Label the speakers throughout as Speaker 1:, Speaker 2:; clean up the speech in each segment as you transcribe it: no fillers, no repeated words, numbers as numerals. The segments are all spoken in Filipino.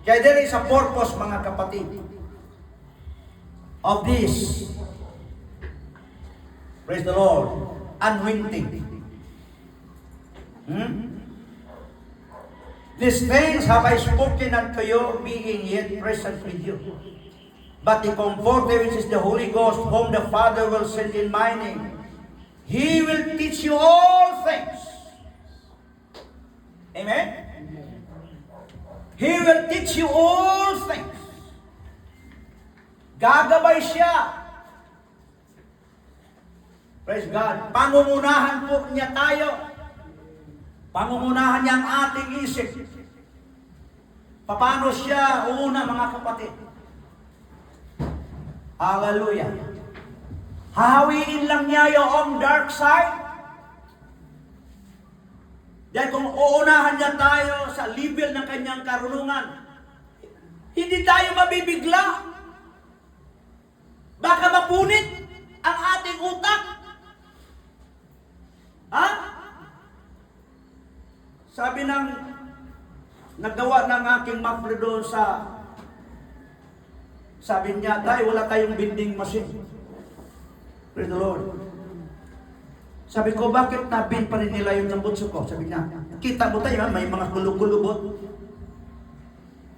Speaker 1: Kaya there is a purpose, mga kapatid, of this, praise the Lord, anointing. These things have I spoken unto you, being yet present with you. But the Comforter, which is the Holy Ghost, whom the Father will send in my name, He will teach you all things. Amen? He will teach you all things. Gagabay siya. Praise God. Pangungunahan po niya tayo. Pangungunahan niya ang ating isip. Paano siya uuna, mga kapatid? Hallelujah. Hahawiin lang niya yung dark side. Dahil kung uunahan niya tayo sa level ng kanyang karunungan, hindi tayo mabibigla. Baka mapunit ang ating utak. Ha? Sabi ng nagawa ng aking mapre doon sa, sabi niya, tayo wala tayong vending machine. Praise the Lord. Sabi ko, bakit nabin pa rin nila yung nambutso ko? Sabi niya, kita mo tayo, may mga kulubot.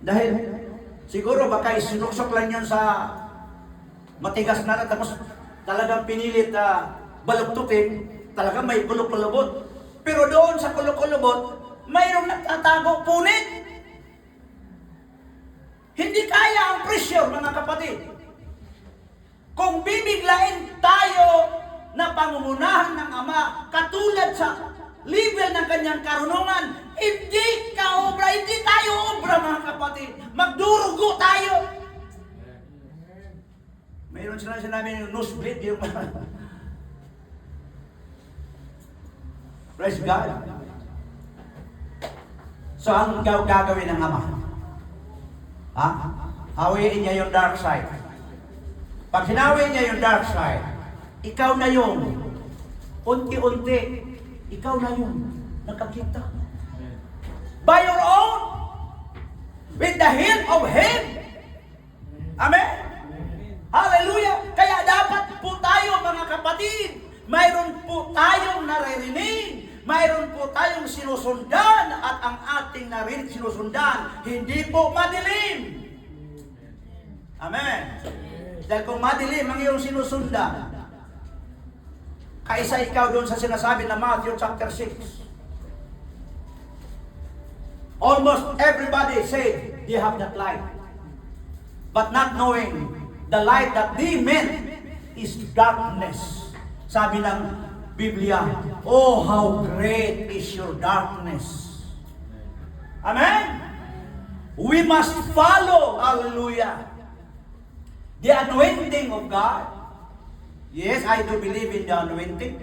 Speaker 1: Dahil, siguro baka isinuksok lang yan sa matigas na tapos talagang pinilit baluktutin, talagang may kulubot. Pero doon sa kulubot, mayroong nagtatago punit. Hindi kaya ang pressure, mga kapatid. Kung bibiglain tayo na pangungunahan ng Ama, katulad sa level ng kanyang karunungan, hindi tayo obra, mga kapatid. Magdurugo tayo. Mayroon sila sinabi yung nosebleed, yung praise God. So, ang gagawin ng Ama? Ha? Hawiin niya yung dark side. Pag hinawi niya yung dark side, ikaw na yun. Unti-unti, ikaw na yun. Nakakita. By your own. With the help of Him. Amen? Hallelujah! Kaya dapat po tayo, mga kapatid, mayroon po tayong naririnig. Mayroon po tayong sinusundan. At ang ating narinig sinusundan, hindi po madilim. Amen? Dahil kung madilim ang iyong sinusundan, kaisa ikaw doon sa sinasabi na Matthew chapter 6. Almost everybody said they have that light. But not knowing the light that they meant is darkness. Sabi ng Biblia, oh, how great is your darkness. Amen? We must follow, hallelujah, the anointing of God. Yes, I do believe in the anointing.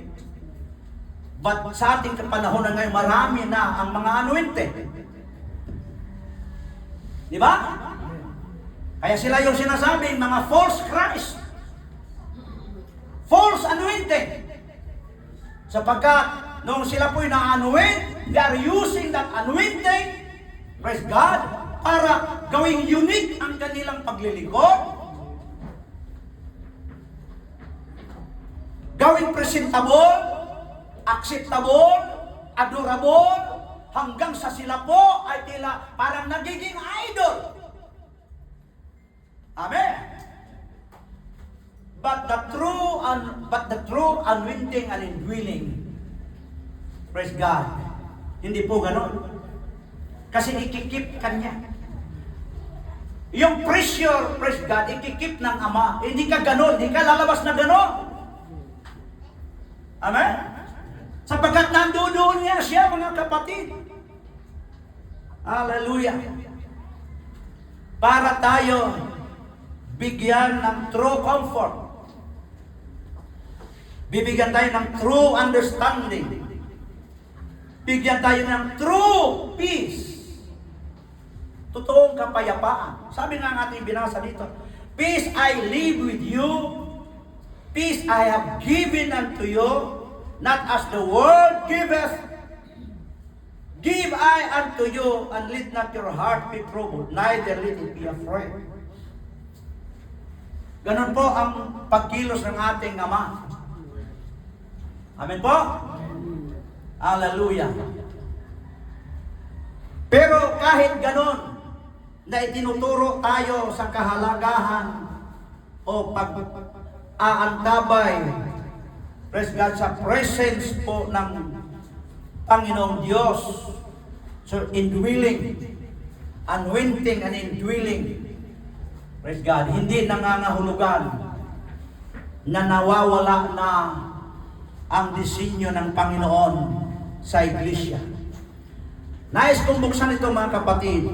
Speaker 1: But sa ating panahon na ngayon, marami na ang mga anointing. Di ba? Kaya sila yung sinasabi, mga false Christ. False anointing. Sapagkat, nung sila po'y na-anoint, they are using that anointing, praise God, para gawing unique ang kanilang paglilingkod, gawing presentable, acceptable, adorable, hanggang sa sila po ay tila parang nagiging idol. Amen. But the true anointing and indwelling, praise God, hindi po ganon. Kasi ikikip kanya. Yung pressure, praise God, ikikip ng Ama. Hindi ka ganon, hindi ka lalabas na ganon. Amen? Sapagkat nandoon niya siya, mga kapatid. Hallelujah. Para tayo bigyan ng true comfort. Bibigyan tayo ng true understanding. Bigyan tayo ng true peace. Totoong kapayapaan. Sabi nga ng ating binasa dito, peace I leave with you, peace I have given unto you, not as the world giveth, Give I unto you, and let not your heart be troubled, neither let it be afraid. Ganun po ang pagkilos ng ating Ama. Amen po? Hallelujah. Pero kahit ganun, na itinuturo tayo sa kahalagahan o pag-aantabay, praise God, sa presence po ng Panginoong Diyos. So, indwelling, anointing and indwelling, praise God, hindi nangangahulugan na nawawala na ang disenyo ng Panginoon sa iglesia. Nais kong buksan ito, mga kapatid,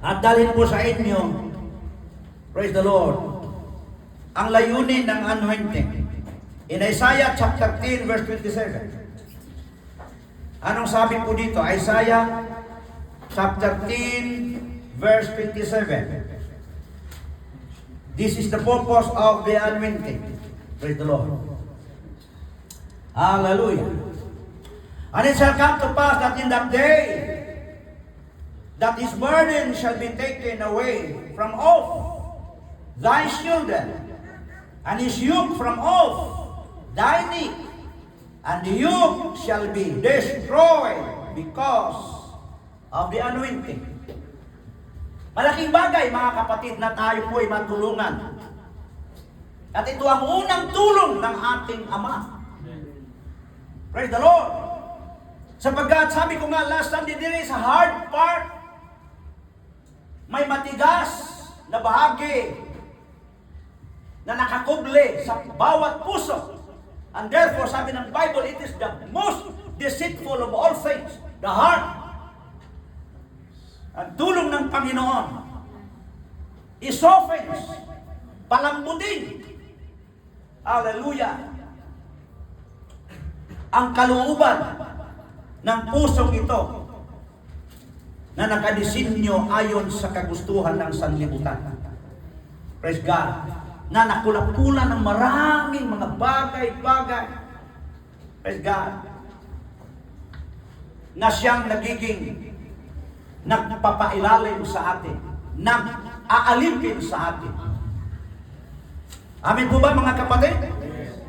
Speaker 1: at dalhin po sa inyo, praise the Lord, ang layunin ng anointing. In Isaiah chapter 10 verse 27. Anong sabi po dito? Isaiah chapter 10 verse 27. This is the purpose of the anointing. Praise the Lord. Hallelujah. And it shall come to pass that in that day, that his burden shall be taken away from off thy shoulder, and his yoke from off thy neck, and the yoke shall be destroyed because of the anointing. Malaking bagay, mga kapatid, na tayo po ay matulungan. At ito ang unang tulong ng ating Ama. Praise the Lord. Sapagkat sabi ko nga last Sunday, there is a hard part. May matigas na bahagi na nakakuble sa bawat puso. And therefore, sabi ng Bible, it is the most deceitful of all things, the heart. Ang tulong ng Panginoon, isoffense, palambutin. Hallelujah. Ang kalooban ng pusong ito na nakadisenyo ayon sa kagustuhan ng sanlibutan. Praise God. Na nakulap-kula ng maraming mga bagay-bagay. Praise God. Na siyang nagiging nagpapailalim sa atin. Nag-aalipin sa atin. Amin po ba, mga kapatid?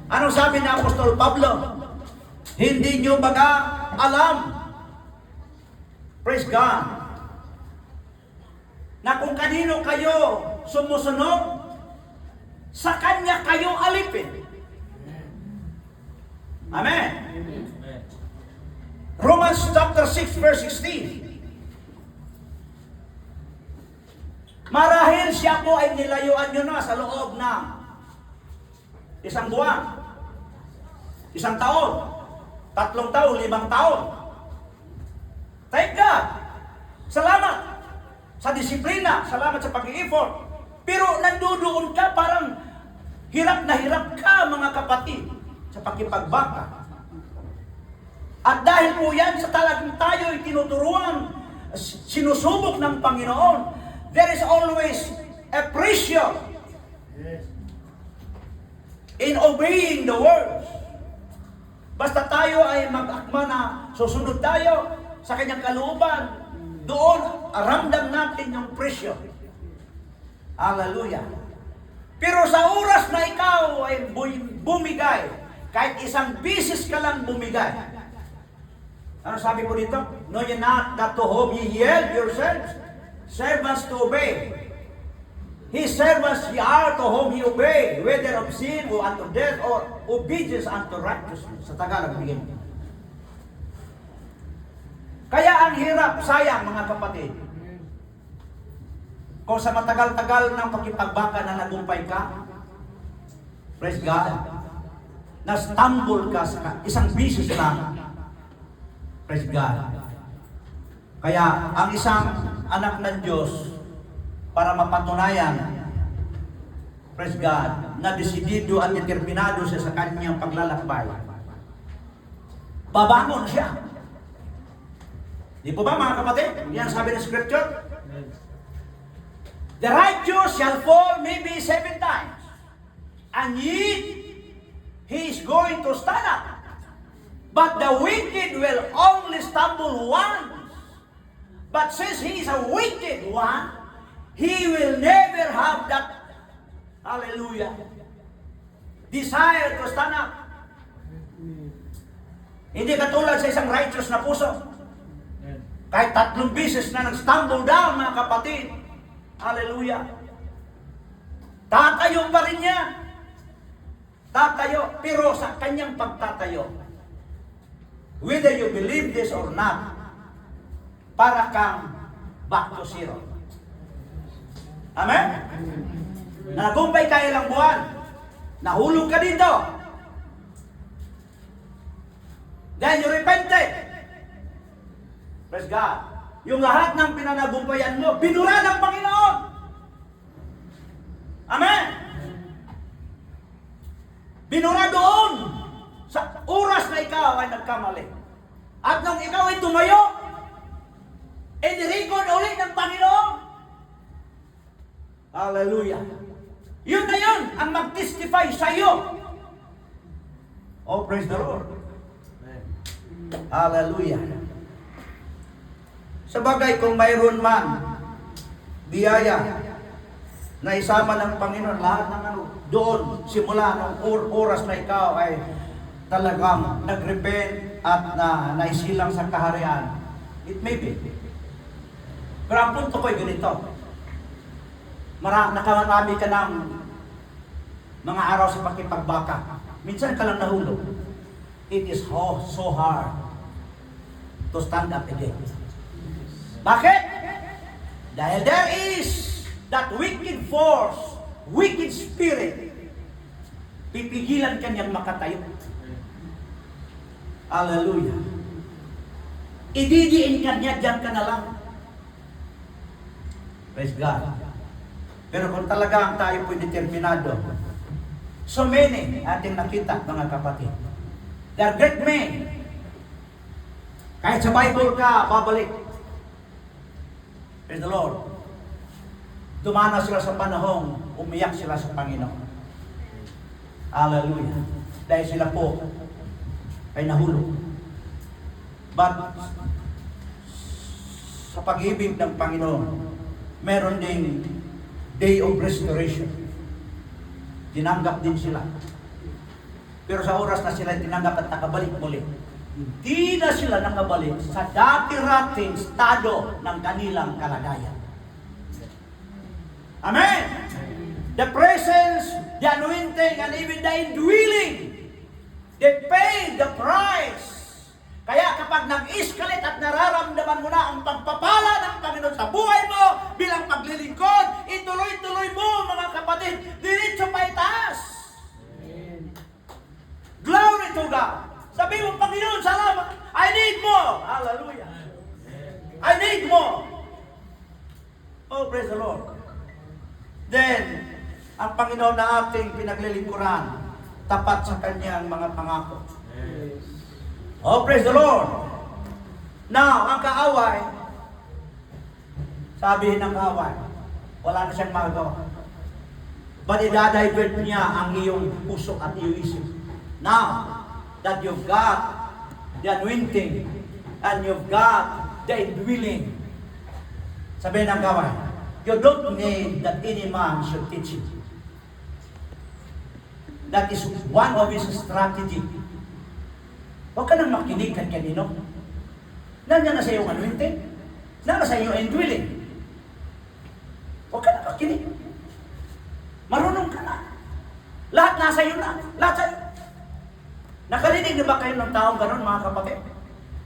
Speaker 1: Anong sabi ni Apostol Pablo? Hindi nyo baga alam, praise God, na kung kanino kayo sumusunod, sa Kanya kayo alipin. Amen. Romans chapter 6 verse 16. Marahil siya po ay nilayuan nyo na sa loob ng isang buwan, isang taon, 3 taon, 5 taon. Thank God. Salamat sa disiplina, salamat sa pag-i-effort. Pero nandoon ka, parang hirap na hirap ka, mga kapatid, sa pakipagbaka. At dahil po yan, sa talagang tayo ay tinuturuan, sinusubok ng Panginoon, there is always a pressure in obeying the words. Basta tayo ay mag-akma na susunod tayo sa kanyang kalooban, doon ramdam natin yung pressure. Hallelujah. Pero sa oras na ikaw ay bumigay, kahit isang bisis ka lang bumigay, ano sabi ko dito? Know ye not that to whom ye yield yourselves, servants to obey. His servants ye are to whom ye obey, whether of sin or unto death or obedience unto righteousness. Sa Tagalog, bigyan. Kaya ang hirap, sayang, mga kapatid. Kung sa matagal-tagal ng pakipagbaka na nagumpay ka, praise God, na-stumble ka sa isang bisis lang, praise God. Kaya ang isang anak ng Diyos, para mapatunayan, praise God, na desidido at determinado siya sa kanyang paglalakbay, babangon siya. Di po ba, mga kapatid? Yan sabi ng Scripture. The righteous shall fall maybe 7 times, and yet he is going to stand up. But the wicked will only stumble once. But since he is a wicked one, he will never have that, hallelujah, desire to stand up. Hindi katulad sa isang righteous na puso. Kahit 3 beses na nag-stumble down, mga kapatid, hallelujah, tatayo pa rin yan. Tatayo, pero sa kanyang pagtatayo, whether you believe this or not, para kang back to zero. Amen? Nagumpay ka ilang buwan, nahulog ka dito, then you repented. Praise God. Yung lahat ng pinanagumpayan mo, binura ng Panginoon. Amen? Binura doon sa oras na ikaw ay nagkamali. At nung ikaw ay tumayo, i-record ulit ng Panginoon. Hallelujah. Yun na yun ang mag-testify sa iyo. Oh, praise the Lord. Hallelujah. Sabagay kung mayroon man biyaya na isama ng Panginoon, lahat ng doon, simula ng oras na ikaw ay talagang nag-repent at naisilang sa kaharian, it may be. Pero ang punto ko ay ganito. Nakamarami ka ng mga araw sa pakipagbaka. Minsan ka lang nahulog. It is so hard to stand up again. Bakit? Dahil there is that wicked force, wicked spirit, pipigilan ka niyang makatayo. Hallelujah. Ididiin ka niya, diyan ka na lang. Praise God. Pero kung talagang tayo po'y determinado, so many ating nakita, mga kapatid. They're great men. Kahit sa Bible ka, babalik. Praise the Lord. Dumana sila sa panahong umiyak sila sa Panginoon. Hallelujah. Dahil sila po ay nahulog. But sa pag-ibig ng Panginoon, meron ding day of restoration. Tinanggap din sila. Pero sa oras na sila tinanggap at nakabalik muli, hindi na sila nakabalik sa dati-rating estado ng kanilang kalagayan. Amen! The presence, the anointing, and even the indwelling, they paid the price. Kaya kapag nag-escalate at nararamdaman mo na ang pagpapala ng Panginoon sa buhay mo bilang paglilingkod, ituloy-tuloy mo, mga kapatid, diretso pa itaas. Glory to God. Sabi mo, Panginoon, salamat. I need more. Hallelujah. I need more. Oh, praise the Lord. Then, ang Panginoon na ating pinaglilingkuran, tapat sa kanyang mga pangako. Oh, praise the Lord. Now, ang kaaway, sabihin ng kaaway, wala na siyang magagawa. But idadivert niya ang iyong puso at iyong isip. Now, that you've got the anointing and you've got the indwelling, sabihin ng kaaway, you don't need that any man should teach you. That is one of his strategy. Huwag ka nang makinig kan kanino. Nandiyan na sa iyong anointing. Nandiyan na sa iyong indwelling. Huwag ka nang makinig. Marunong ka na. Lahat nasa iyo na. Lahat sa iyo. Nakarinig na ba kayo ng taong ganun, mga kapatid?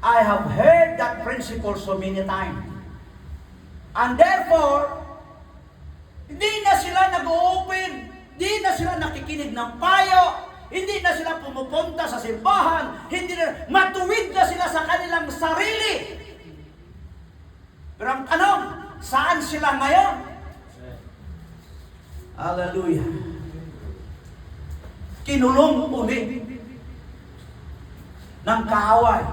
Speaker 1: I have heard that principle so many times. And therefore, hindi na sila nag-open, hindi na sila nakikinig ng payo, hindi na sila pumupunta sa simbahan, hindi na, matuwid na sila sa kanilang sarili. Pero ang tanong, saan sila ngayon? Hallelujah. Kinulong ulit ng kaaway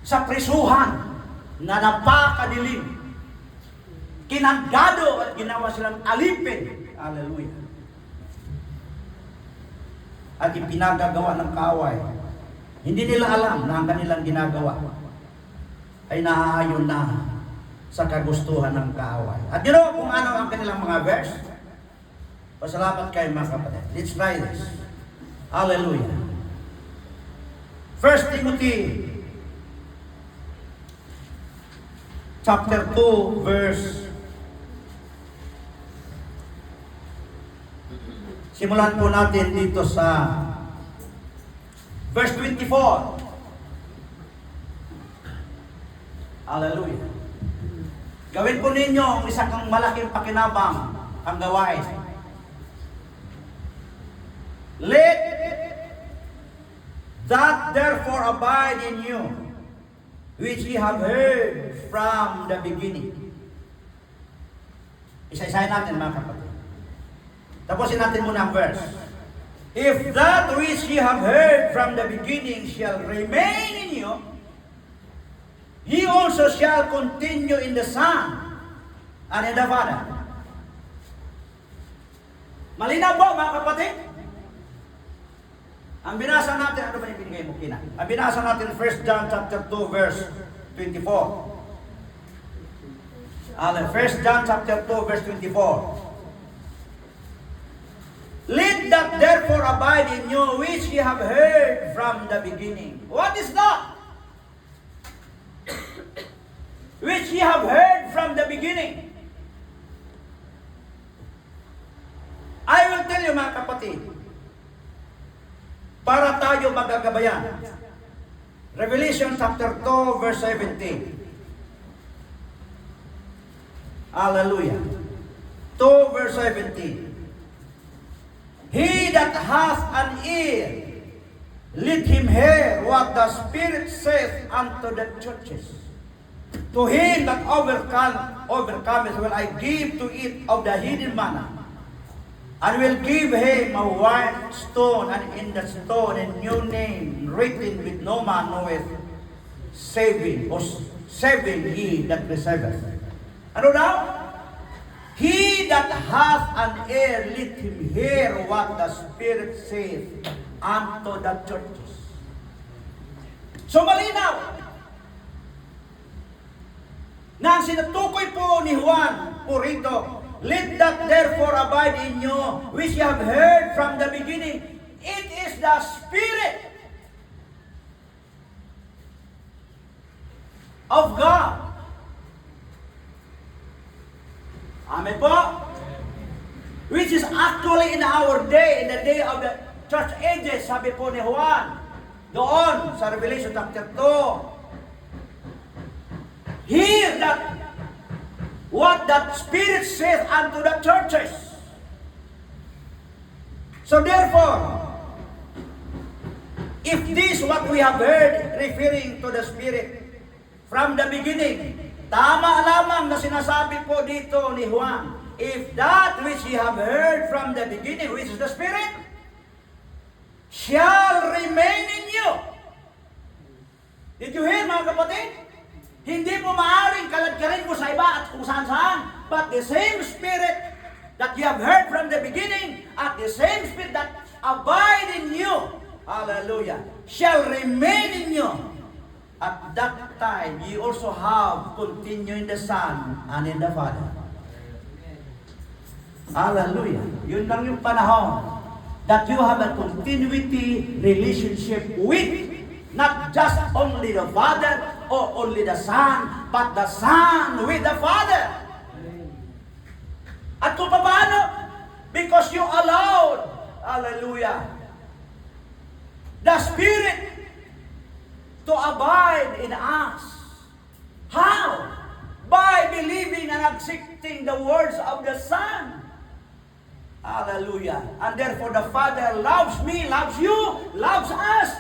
Speaker 1: sa prisuhan na napakadilim. Kinanggado at ginawa silang alipin. Hallelujah. At ipinagagawa ng kaaway Hindi nila alam na ang kanilang ginagawa ay naaayon na sa kagustuhan ng kaaway. At you know kung ano ang kanilang mga verse? Pasalamat kayo mga kapatid. Let's try this. Hallelujah. 1 Timothy chapter 2 verse, simulan po natin dito sa verse 24. Hallelujah. Gawin po ninyo ang isang malaking pakinabang ang gawain. Let that therefore abide in you, which ye have heard from the beginning. Isa-isahin natin mga kapatid. Tapusin natin muna ang verse. If that which ye have heard from the beginning shall remain in you, ye also shall continue in the Son and in the Father. Malinaw po mga kapatid? Ang binasa natin, ano ba yung binigay mo, Kina? Ang binasa natin 1 John chapter 2 verse 24. 1 John chapter 2 verse 24. Let that therefore abide in you which ye have heard from the beginning. What is that? Which ye have heard from the beginning. I will tell you mga kapatid, para tayo magagabayan. Revelation chapter 2 verse 17. Hallelujah. 2 verse 17. He that hath an ear, let him hear what the Spirit saith unto the churches. To him that overcometh will I give to eat of the hidden manna, and will give him a white stone, and in the stone a new name written with no man knoweth, saving ye that receiveth. Ano daw? He that hath an ear, let him hear what the Spirit saith unto the churches. So malinaw na ang sinutukoy po ni Juan po rito, let that therefore abide in you, which you have heard from the beginning. It is the Spirit of God. Amen po? Which is actually in our day, in the day of the church ages, sabi po ni Juan, doon sa Revelation chapter 2. Hear that what that Spirit saith unto the churches. So therefore, if this what we have heard referring to the Spirit from the beginning, tama lamang na sinasabi po dito ni Juan, if that which ye have heard from the beginning, which is the Spirit, shall remain in you. Did you hear mga kapatid? Hindi po maaaring kalagkarin mo sa iba at kung saan-saan, but the same Spirit that you have heard from the beginning, at the same Spirit that abide in you, hallelujah, shall remain in you. At that time, ye also have continued in the Son and in the Father. Hallelujah. Yun lang yung panahon that you have a continuity relationship with, not just only the Father or only the Son, but the Son with the Father. At kung paano? Because you allowed, hallelujah, the Spirit to abide in us. How? By believing and accepting the words of the Son. Hallelujah. And therefore the Father loves me, loves you, loves us.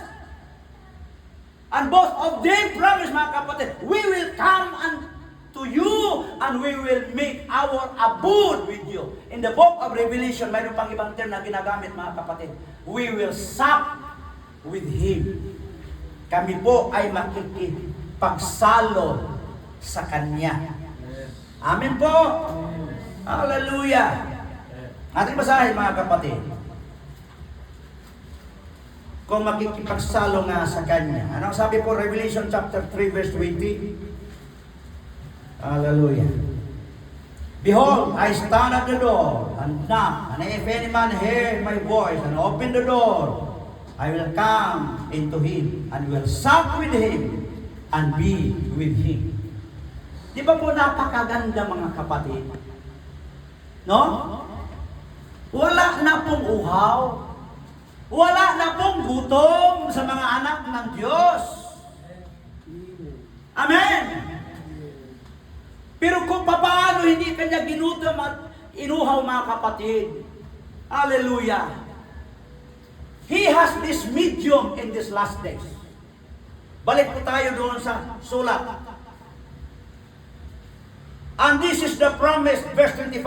Speaker 1: And both of them promise, mga kapatid, we will come unto you and we will make our abode with you. In the book of Revelation, mayroon pang ibang term na ginagamit, mga kapatid. We will sup with Him. Kami po ay makikipagsalo sa Kanya. Amen po. Hallelujah. Ating basahin mga kapatid. kung makikipagsalo nga sa Kanya. Anong sabi po, Revelation chapter 3, verse 20? Hallelujah. Behold, I stand at the door and knock, and if any man hear my voice and open the door, I will come into him and will sup with him and be with him. Di ba po napakaganda mga kapatid? No? Wala na pong uhaw. Wala na pong gutom sa mga anak ng Diyos. Amen! Pero kung paano hindi kanya ginutom at inuhaw mga kapatid, hallelujah, He has this medium in these last days. Balik po tayo doon sa sulat. And this is the promise, verse 25.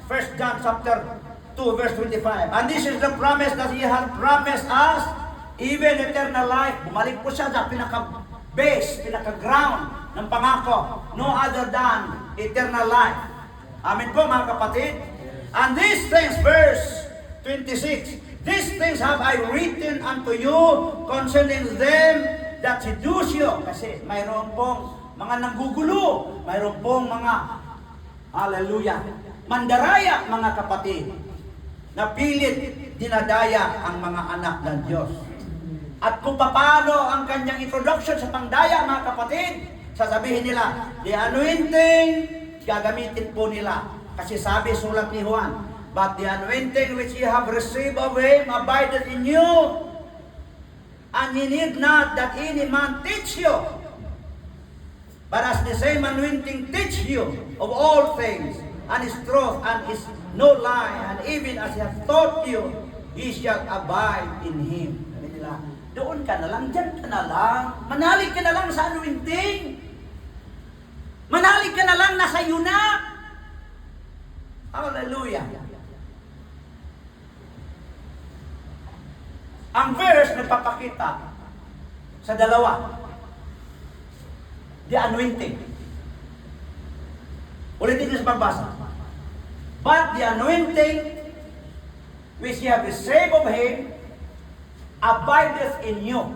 Speaker 1: 1 John chapter 2, verse 25. And this is the promise that He has promised us, even eternal life. Bumalik po siya sa pinaka-base, pinaka-ground ng pangako. No other than eternal life. Amen po mga kapatid. And these things, verse 26. These things have I written unto you concerning them that seduce you. Kasi mayroon pong mga nanggugulo. Mayroon pong mga, hallelujah, mandaraya mga kapatid, na pilit dinadaya ang mga anak ng Diyos. At kung paano ang kanyang introduction sa pangdaya mga kapatid, sasabihin nila, the anointing, gagamitin po nila. Kasi sabi sulat ni Juan, but the anointing which ye have received of Him abideth in you, and ye need not that any man teach you. But as the same anointing teach you of all things, and is truth, and is no lie, and even as He hath taught you, ye shall abide in Him. Sabi nila, doon ka na lang, dyan ka na lang, manalig ka na lang sa anointing. Manalig ka na lang, nasa iyo na. Hallelujah. Ang verse nagpapakita sa dalawa. The anointing. Ulitin niyo sa pagbasa. But the anointing which ye have received of Him abideth in you.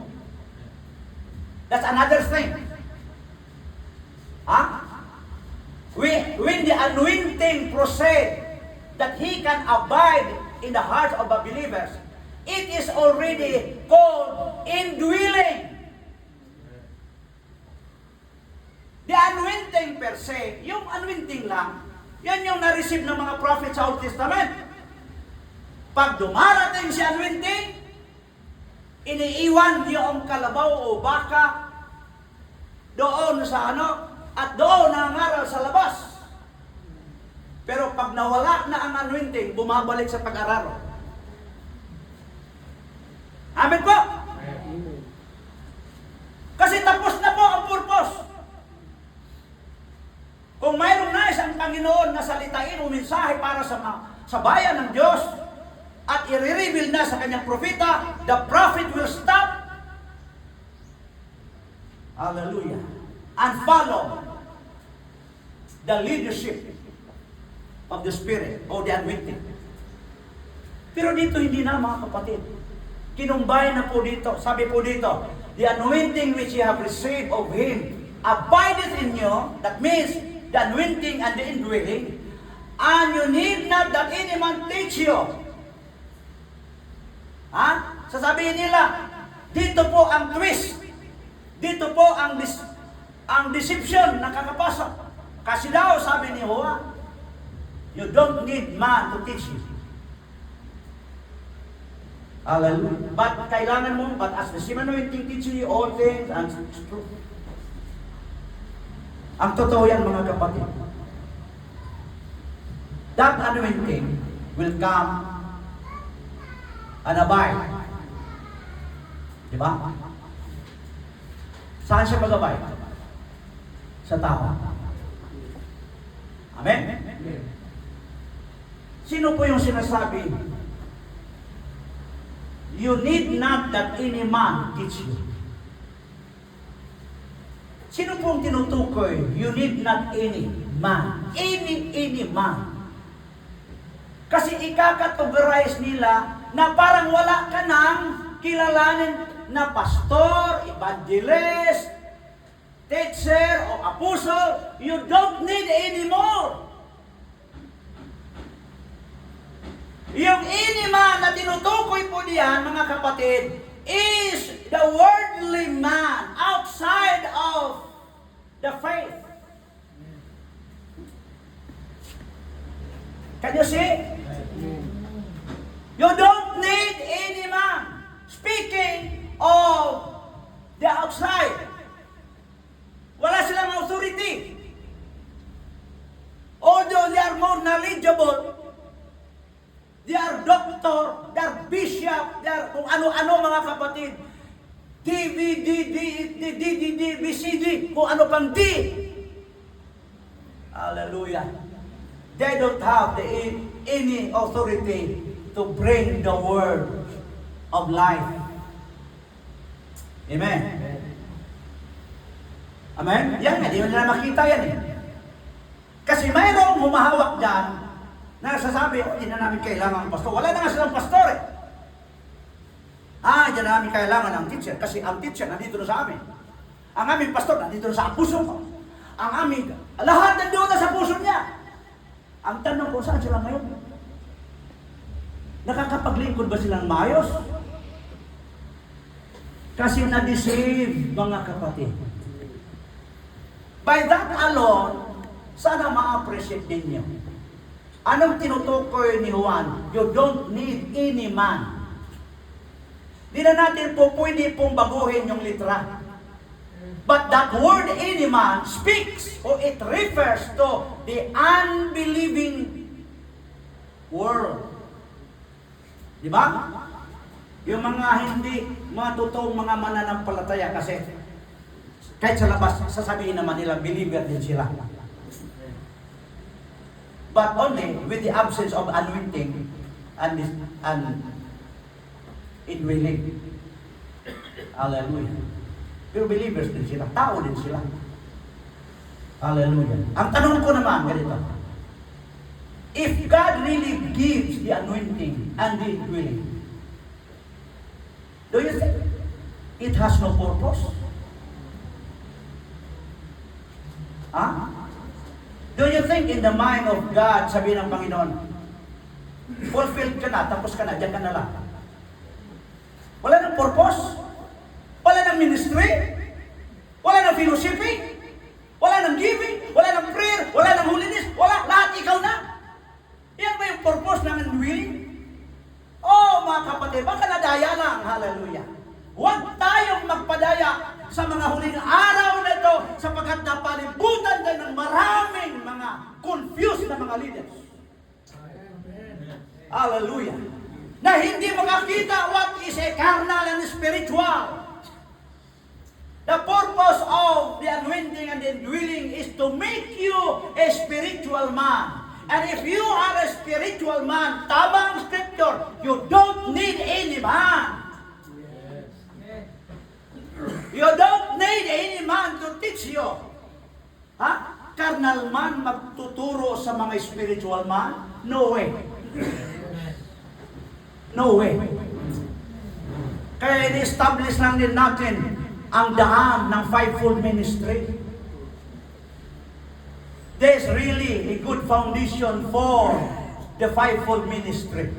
Speaker 1: That's another thing. When the anointing proceed that He can abide in the hearts of the believers, it is already called indwelling. The anointing per se, yung anointing lang, yan yung na-receive ng mga prophets sa Old Testament. Pag dumarating si anointing, iniiwan yung kalabaw o baka doon sa at doon nangangaral sa labas. Pero pag nawala na ang anointing, bumabalik sa pag-araro. Amen po? Kasi tapos na po ang purpose. Kung mayroong nais ang Panginoon na salitain o mensahe para sa bayan ng Diyos at i-reveal na sa kanyang propeta, the prophet will stop. Hallelujah. And follow the leadership of the Spirit o the anointing. Pero dito hindi na mga kapatid. Kinumbay na po dito. Sabi po dito, the anointing which you have received of Him abideth in you. That means the anointing and the indwelling. And you need not that any man teach you. Sasabihin nila, dito po ang twist. Dito po ang deception na kakapasok. Kasi daw, sabi ni Juan, you don't need man to teach you. Hallelujah. But kailangan mo, but as the same anointing teach you all things and truth. Ang totoo yan mga kapatid. That anointing will come and abide. Diba? Saan siya mag-abide? Sa tao. Amen? Sino po yung sinasabi, you need not that any man teach you? Sino pong tinutukoy, you need not any man? Any man. Kasi ikakategorize nila na parang wala ka ng kilalanin na pastor, evangelist, teacher, o apostle. You don't need anymore. Yung iniman na tinutukoy po diyan, mga kapatid, is the worldly man outside of the faith. Can you see? You don't need any man. Speaking of the outside, wala silang authority. Although they are more knowledgeable, they are doctor, they are bishop, they are kung ano-ano, mga kapatid. BCD, kung ano pang D. Hallelujah. They don't have any authority to bring the word of life. Amen. Amen? Yan nga, di mo nila makita yan eh. Kasi mayroong humahawak dyan na sasabi, hindi na namin kailangan ng pastor. Wala na nga silang pastor eh. Diyan na namin kailangan ng teacher kasi ang teacher nandito na sa amin. Ang aming pastor nandito na sa puso ko. Ang aming, lahat nandito na sa puso niya. Ang tanong ko, saan sila ngayon? Nakakapaglingkod ba silang maayos? Kasi na-deceive, mga kapatid. By that alone, sana ma-appreciate ninyo. Anong tinutukoy ni Juan? You don't need any man. Di na natin po pwede pong baguhin yung litra. But that word any man speaks or it refers to the unbelieving world. Di ba? Yung mga hindi, mga totoong mga mananampalataya kasi kahit sa labas, sasabihin naman nila, believer din sila. But only with the absence of anointing and indwelling. Hallelujah. Pero believers din sila, tao din sila. Hallelujah. Ang tanong ko naman, ganito. If God really gives the anointing and the indwelling, do you think it has no purpose? Huh? Do you think in the mind of God, sabi ng Panginoon, fulfilled ka na, tapos ka na, dyan ka na lang? Wala nang purpose? Wala nang ministry? Wala nang fellowshipping? Wala nang giving? Wala nang prayer? Wala nang holiness? Wala, lahat ikaw na? Yan ba yung purpose ng willing? Oh, mga kapatid, baka nadaya lang, hallelujah. Huwag tayong magpadaya sa mga huling araw na ito sapagkat napalibutan tayo ng maraming mga confused na mga leaders. Hallelujah. Na hindi makakita what is a carnal and spiritual. The purpose of the anointing and the indwelling is to make you a spiritual man. And if you are a spiritual man, tama ang scripture, you don't need any man. You don't need any man to teach you. Carnal man magtuturo sa mga spiritual man? No way. No way. Kaya in-establish lang din natin ang daan ng fivefold ministry. There's really a good foundation for the fivefold ministry.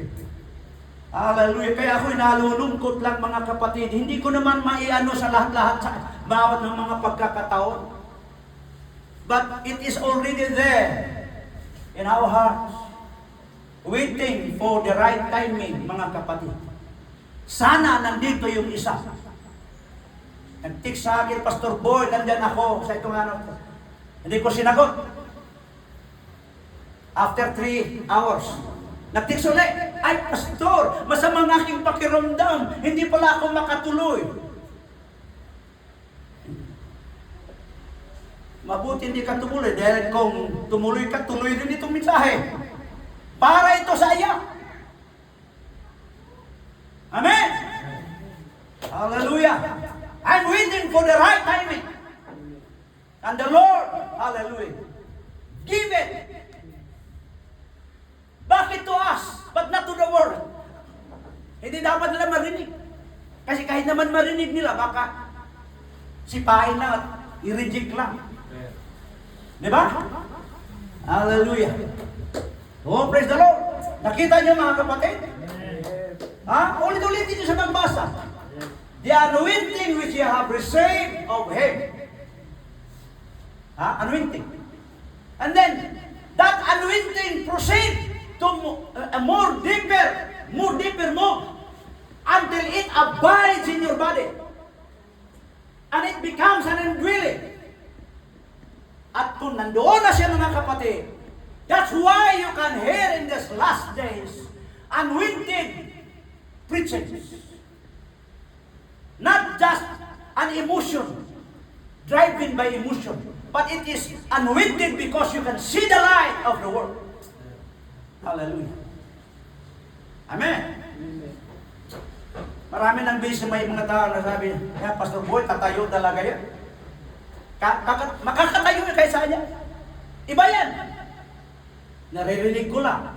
Speaker 1: Hallelujah. Kaya ako'y nalulungkot lang, mga kapatid. Hindi ko naman maiano sa lahat-lahat sa bawat ng mga pagkakataon. But it is already there in our hearts. Waiting for the right timing, mga kapatid. Sana nandito yung isa. Nag-text sa akin, Pastor Boy, nandyan ako sa itong ano. Hindi ko sinagot. After 3 hours, nag-text ulit. Ay, Pastor, masamang aking pakiramdam. Hindi pala ako makatuloy. Mabuti hindi ka tumuloy dahil kung tumuloy ka, tuloy din itong mensahe. Para ito sa iya. Amen. Hallelujah. I'm waiting for the right timing. And the Lord, hallelujah, give it. Bakit to us, but not to the world? Hindi dapat nila marinig. Kasi kahit naman marinig nila, baka sipain lang at i-reject lang. Di ba? Hallelujah. Oh, praise the Lord. Nakita niyo mga kapatid? Ha? Ulit-ulitin niyo sa pagbasa. The anointing which you have received of Him. Ha? Anointing. And then, that anointing proceed to more deeper more, until it abides in your body. And it becomes an indwelling. At kung nandoon na siya mga kapatid, that's why you can hear in these last days, anointed preaching. Not just an emotion, driven by emotion, but it is anointed because you can see the light of the world. Hallelujah. Amen. Marami nang busy, may mga tao na sabi, Pastor Boy, tatayo talaga yan. Makakatayo na kayo sa kanya. Iba yan. Naririnig ko lang.